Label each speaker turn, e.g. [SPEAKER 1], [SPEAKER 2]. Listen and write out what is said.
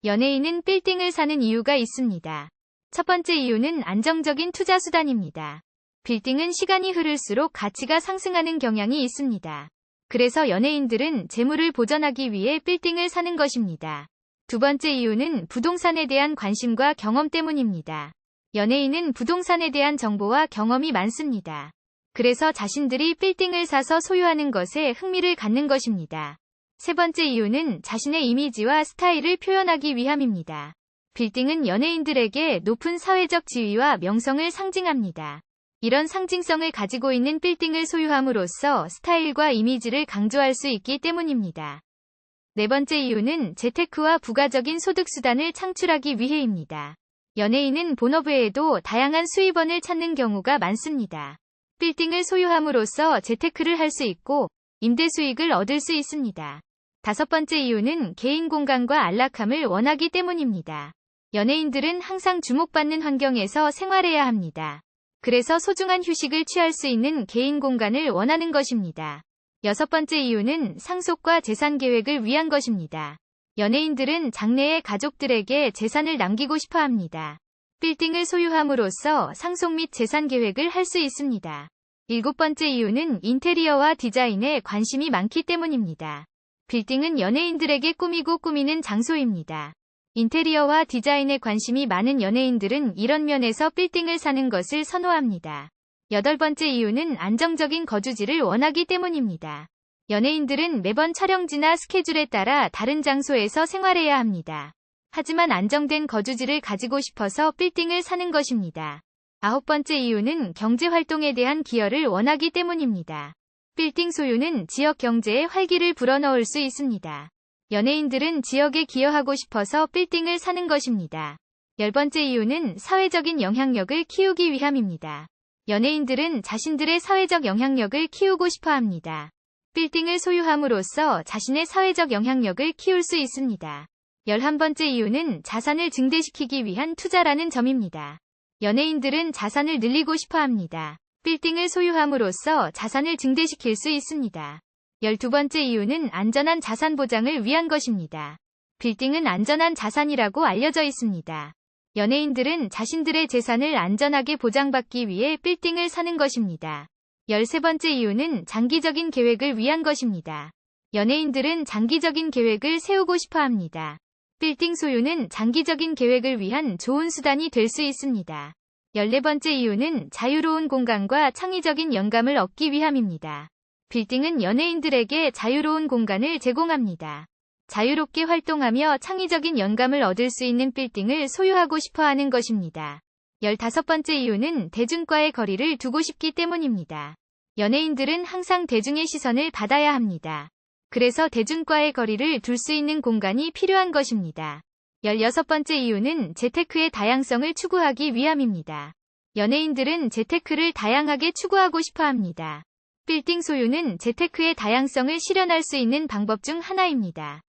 [SPEAKER 1] 연예인은 빌딩을 사는 이유가 있습니다. 첫 번째 이유는 안정적인 투자 수단입니다. 빌딩은 시간이 흐를수록 가치가 상승하는 경향이 있습니다. 그래서 연예인들은 재물을 보전하기 위해 빌딩을 사는 것입니다. 두 번째 이유는 부동산에 대한 관심과 경험 때문입니다. 연예인은 부동산에 대한 정보와 경험이 많습니다. 그래서 자신들이 빌딩을 사서 소유하는 것에 흥미를 갖는 것입니다. 세 번째 이유는 자신의 이미지와 스타일을 표현하기 위함입니다. 빌딩은 연예인들에게 높은 사회적 지위와 명성을 상징합니다. 이런 상징성을 가지고 있는 빌딩을 소유함으로써 스타일과 이미지를 강조할 수 있기 때문입니다. 네 번째 이유는 재테크와 부가적인 소득 수단을 창출하기 위해입니다. 연예인은 본업 외에도 다양한 수입원을 찾는 경우가 많습니다. 빌딩을 소유함으로써 재테크를 할 수 있고 임대 수익을 얻을 수 있습니다. 다섯 번째 이유는 개인 공간과 안락함을 원하기 때문입니다. 연예인들은 항상 주목받는 환경에서 생활해야 합니다. 그래서 소중한 휴식을 취할 수 있는 개인 공간을 원하는 것입니다. 여섯 번째 이유는 상속과 재산 계획을 위한 것입니다. 연예인들은 장래에 가족들에게 재산을 남기고 싶어 합니다. 빌딩을 소유함으로써 상속 및 재산 계획을 할 수 있습니다. 일곱 번째 이유는 인테리어와 디자인에 관심이 많기 때문입니다. 빌딩은 연예인들에게 꾸미고 꾸미는 장소입니다. 인테리어와 디자인에 관심이 많은 연예인들은 이런 면에서 빌딩을 사는 것을 선호합니다. 여덟 번째 이유는 안정적인 거주지를 원하기 때문입니다. 연예인들은 매번 촬영지나 스케줄에 따라 다른 장소에서 생활해야 합니다. 하지만 안정된 거주지를 가지고 싶어서 빌딩을 사는 것입니다. 아홉 번째 이유는 경제활동에 대한 기여를 원하기 때문입니다. 빌딩 소유는 지역 경제에 활기를 불어넣을 수 있습니다. 연예인들은 지역에 기여하고 싶어서 빌딩을 사는 것입니다. 열 번째 이유는 사회적인 영향력을 키우기 위함입니다. 연예인들은 자신들의 사회적 영향력을 키우고 싶어 합니다. 빌딩을 소유함으로써 자신의 사회적 영향력을 키울 수 있습니다. 11번째 이유는 자산을 증대시키기 위한 투자라는 점입니다. 연예인들은 자산을 늘리고 싶어 합니다. 빌딩을 소유함으로써 자산을 증대시킬 수 있습니다. 12번째 이유는 안전한 자산 보장을 위한 것입니다. 빌딩은 안전한 자산이라고 알려져 있습니다. 연예인들은 자신들의 재산을 안전하게 보장받기 위해 빌딩을 사는 것입니다. 13번째 이유는 장기적인 계획을 위한 것입니다. 연예인들은 장기적인 계획을 세우고 싶어 합니다. 빌딩 소유는 장기적인 계획을 위한 좋은 수단이 될 수 있습니다. 14번째 이유는 자유로운 공간과 창의적인 영감을 얻기 위함입니다. 빌딩은 연예인들에게 자유로운 공간을 제공합니다. 자유롭게 활동하며 창의적인 영감을 얻을 수 있는 빌딩을 소유하고 싶어 하는 것입니다. 15번째 이유는 대중과의 거리를 두고 싶기 때문입니다. 연예인들은 항상 대중의 시선을 받아야 합니다. 그래서 대중과의 거리를 둘 수 있는 공간이 필요한 것입니다. 16번째 이유는 재테크의 다양성을 추구하기 위함입니다. 연예인들은 재테크를 다양하게 추구하고 싶어 합니다. 빌딩 소유는 재테크의 다양성을 실현할 수 있는 방법 중 하나입니다.